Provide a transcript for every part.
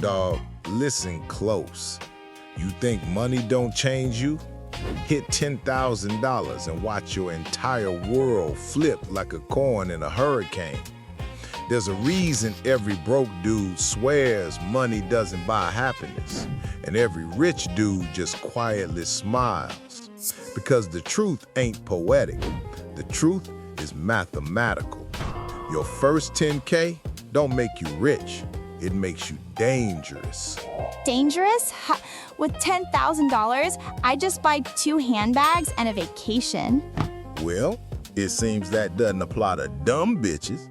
Dog, listen close. You think money don't change you? Hit $10,000 and watch your entire world flip like a coin in a hurricane. There's a reason every broke dude swears money doesn't buy happiness, and every rich dude just quietly smiles. Because the truth ain't poetic. The truth is mathematical. Your first 10K don't make you rich. It makes you dangerous. Dangerous? With $10,000, I just buy 2 handbags and a vacation. Well, it seems that doesn't apply to dumb bitches.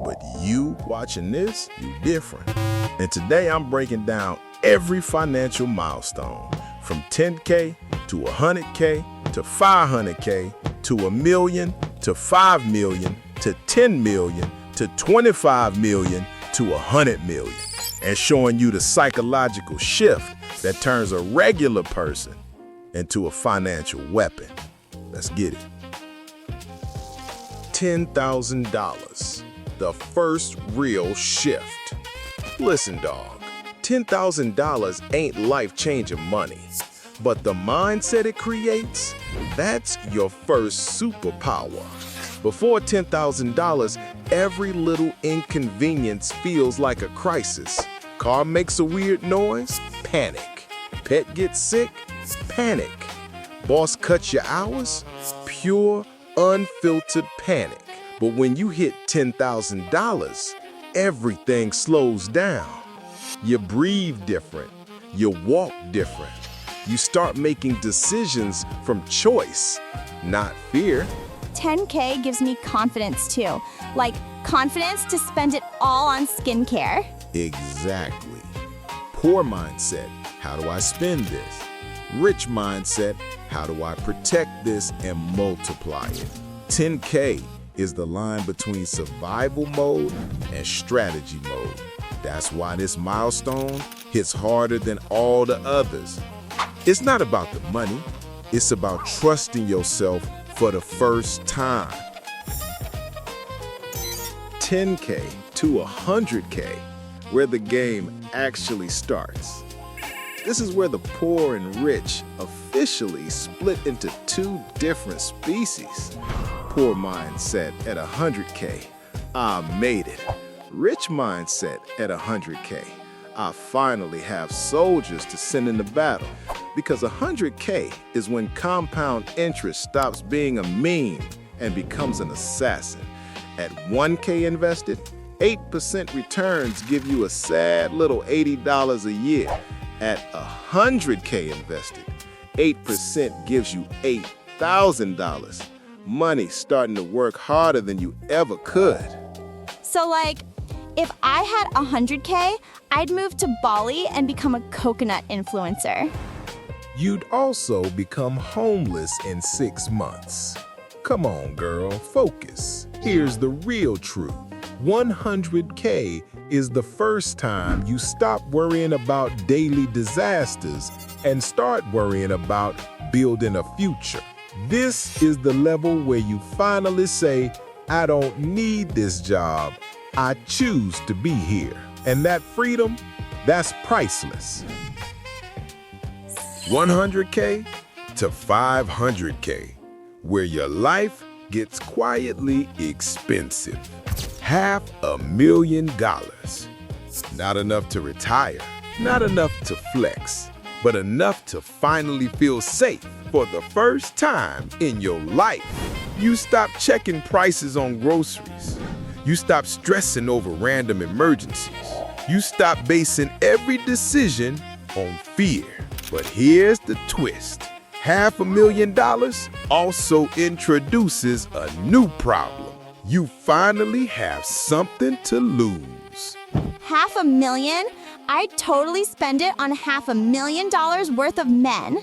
But you watching this, you different. And today I'm breaking down every financial milestone from 10K to 100K to 500K to $1 million to $5 million to $10 million to $25 million to $100 million, and showing you the psychological shift that turns a regular person into a financial weapon. Let's get it. $10,000. The first real shift. Listen, dog, $10,000 ain't life-changing money, but the mindset it creates, that's your first superpower. Before $10,000, every little inconvenience feels like a crisis. Car makes a weird noise? Panic. Pet gets sick? Panic. Boss cuts your hours? Pure, unfiltered panic. But when you hit $10,000, everything slows down. You breathe different. You walk different. You start making decisions from choice, not fear. 10K gives me confidence too. Like confidence to spend it all on skincare. Exactly. Poor mindset, how do I spend this? Rich mindset, how do I protect this and multiply it? 10K is the line between survival mode and strategy mode. That's why this milestone hits harder than all the others. It's not about the money, it's about trusting yourself for the first time. 10K to 100K, where the game actually starts. This is where the poor and rich officially split into 2 different species. Poor mindset at 100K, I made it. Rich mindset at 100K, I finally have soldiers to send into battle. Because 100K is when compound interest stops being a meme and becomes an assassin. At 1K invested, 8% returns give you a sad little $80 a year. At 100K invested, 8% gives you $8,000. Money starting to work harder than you ever could. So like, if I had 100K, I'd move to Bali and become a coconut influencer. You'd also become homeless in 6 months. Come on, girl, focus. Here's the real truth. 100K is the first time you stop worrying about daily disasters and start worrying about building a future. This is the level where you finally say, I don't need this job. I choose to be here. And that freedom, that's priceless. 100K to 500K, where your life gets quietly expensive. $500,000. Not enough to retire, not enough to flex, but enough to finally feel safe for the first time in your life. You stop checking prices on groceries. You stop stressing over random emergencies. You stop basing every decision on fear. But here's the twist. $500,000 also introduces a new problem. You finally have something to lose. $500,000? I'd totally spend it on $500,000 worth of men.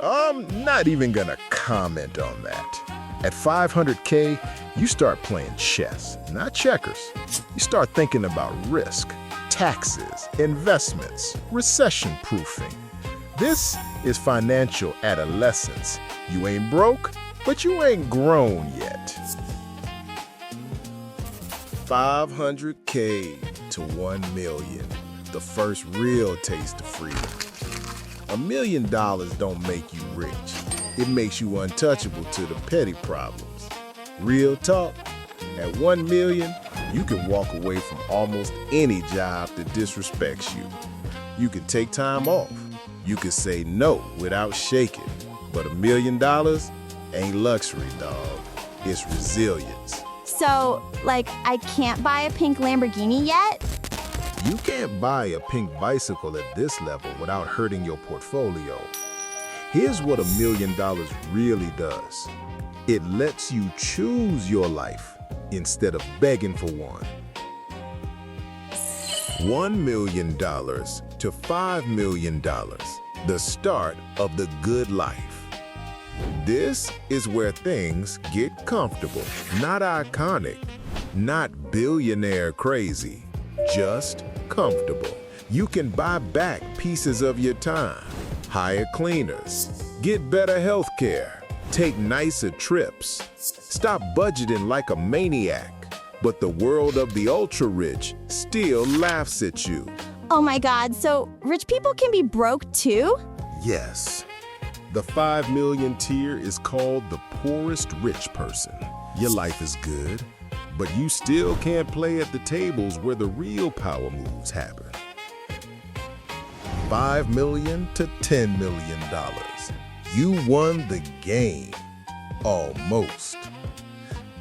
I'm not even gonna comment on that. At 500K, you start playing chess, not checkers. You start thinking about risk, taxes, investments, recession-proofing. This is financial adolescence. You ain't broke, but you ain't grown yet. 500K to 1 million, the first real taste of freedom. $1 million don't make you rich. It makes you untouchable to the petty problems. Real talk, at 1 million, you can walk away from almost any job that disrespects you. You can take time off. You can say no without shaking. But $1 million ain't luxury, dog. It's resilience. So, like, I can't buy a pink Lamborghini yet? You can't buy a pink bicycle at this level without hurting your portfolio. Here's what $1 million really does. It lets you choose your life instead of begging for one. $1 million to $5 million, the start of the good life. This is where things get comfortable, not iconic, not billionaire crazy, just comfortable. You can buy back pieces of your time, hire cleaners, get better health care, take nicer trips, stop budgeting like a maniac, but the world of the ultra-rich still laughs at you. Oh my God, so rich people can be broke too? Yes. The 5 million tier is called the poorest rich person. Your life is good, but you still can't play at the tables where the real power moves happen. $5 million to $10 million. You won the game. Almost.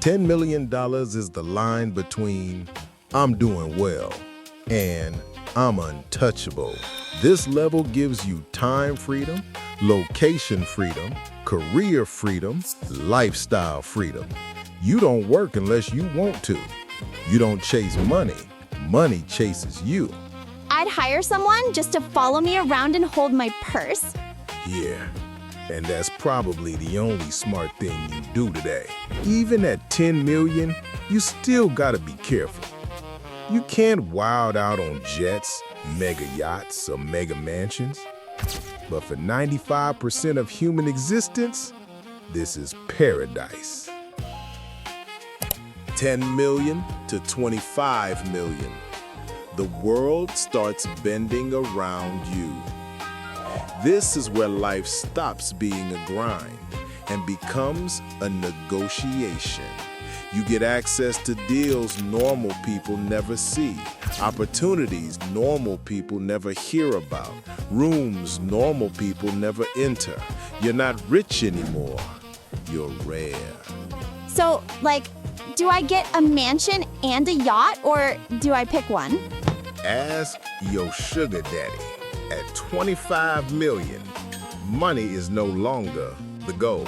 $10 million is the line between I'm doing well and I'm untouchable. This level gives you time freedom, location freedom, career freedom, lifestyle freedom. You don't work unless you want to. You don't chase money. Money chases you. I'd hire someone just to follow me around and hold my purse. Yeah, and that's probably the only smart thing you do today. Even at 10 million, you still gotta be careful. You can't wild out on jets, mega yachts, or mega mansions. But for 95% of human existence, this is paradise. 10 million to 25 million. The world starts bending around you. This is where life stops being a grind and becomes a negotiation. You get access to deals normal people never see, opportunities normal people never hear about, rooms normal people never enter. You're not rich anymore. You're rare. So, like, do I get a mansion and a yacht, or do I pick one? Ask your sugar daddy. At 25 million, money is no longer the goal.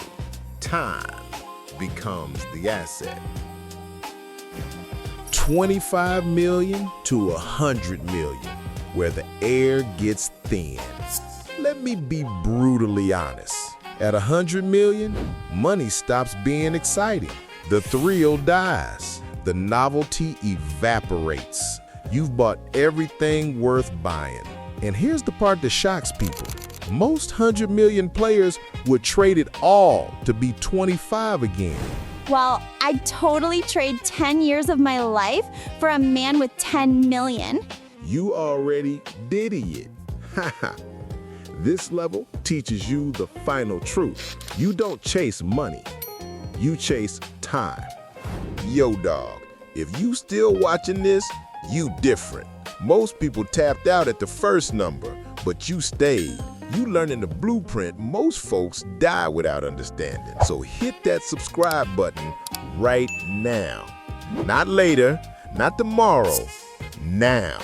Time becomes the asset. 25 million to 100 million, where the air gets thin. Let me be brutally honest. At 100 million, money stops being exciting. The thrill dies. The novelty evaporates. You've bought everything worth buying. And here's the part that shocks people. Most 100 million players would trade it all to be 25 again. Well, I'd totally trade 10 years of my life for a man with 10 million. You already did it. Haha. This level teaches you the final truth. You don't chase money. You chase time. Yo, dog, if you still watching this, you different. Most people tapped out at the first number, but you stayed. You learning the blueprint most folks die without understanding. So hit that subscribe button right now. Not later, not tomorrow, now.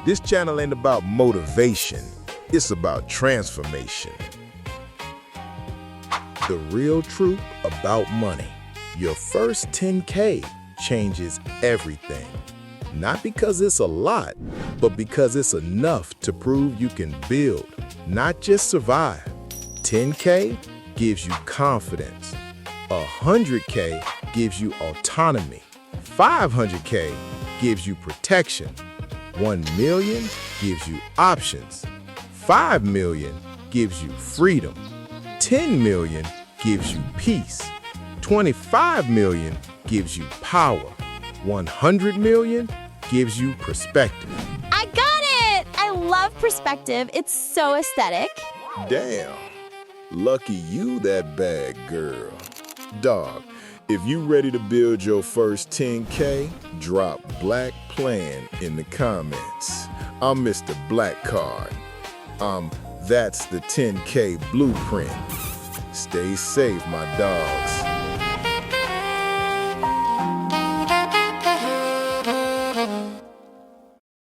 This channel ain't about motivation. It's about transformation. The real truth about money. Your first 10K changes everything. Not because it's a lot, but because it's enough to prove you can build, not just survive. 10K gives you confidence. 100K gives you autonomy. 500K gives you protection. 1 million gives you options. 5 million gives you freedom. 10 million gives you peace. 25 million gives you power. 100 million gives you perspective. I got it! I love perspective. It's so aesthetic. Damn. Lucky you, that bad girl. Dog, if you ready to build your first 10K, drop Black Plan in the comments. I'm Mr. Black Card. That's the 10K blueprint. Stay safe, my dogs.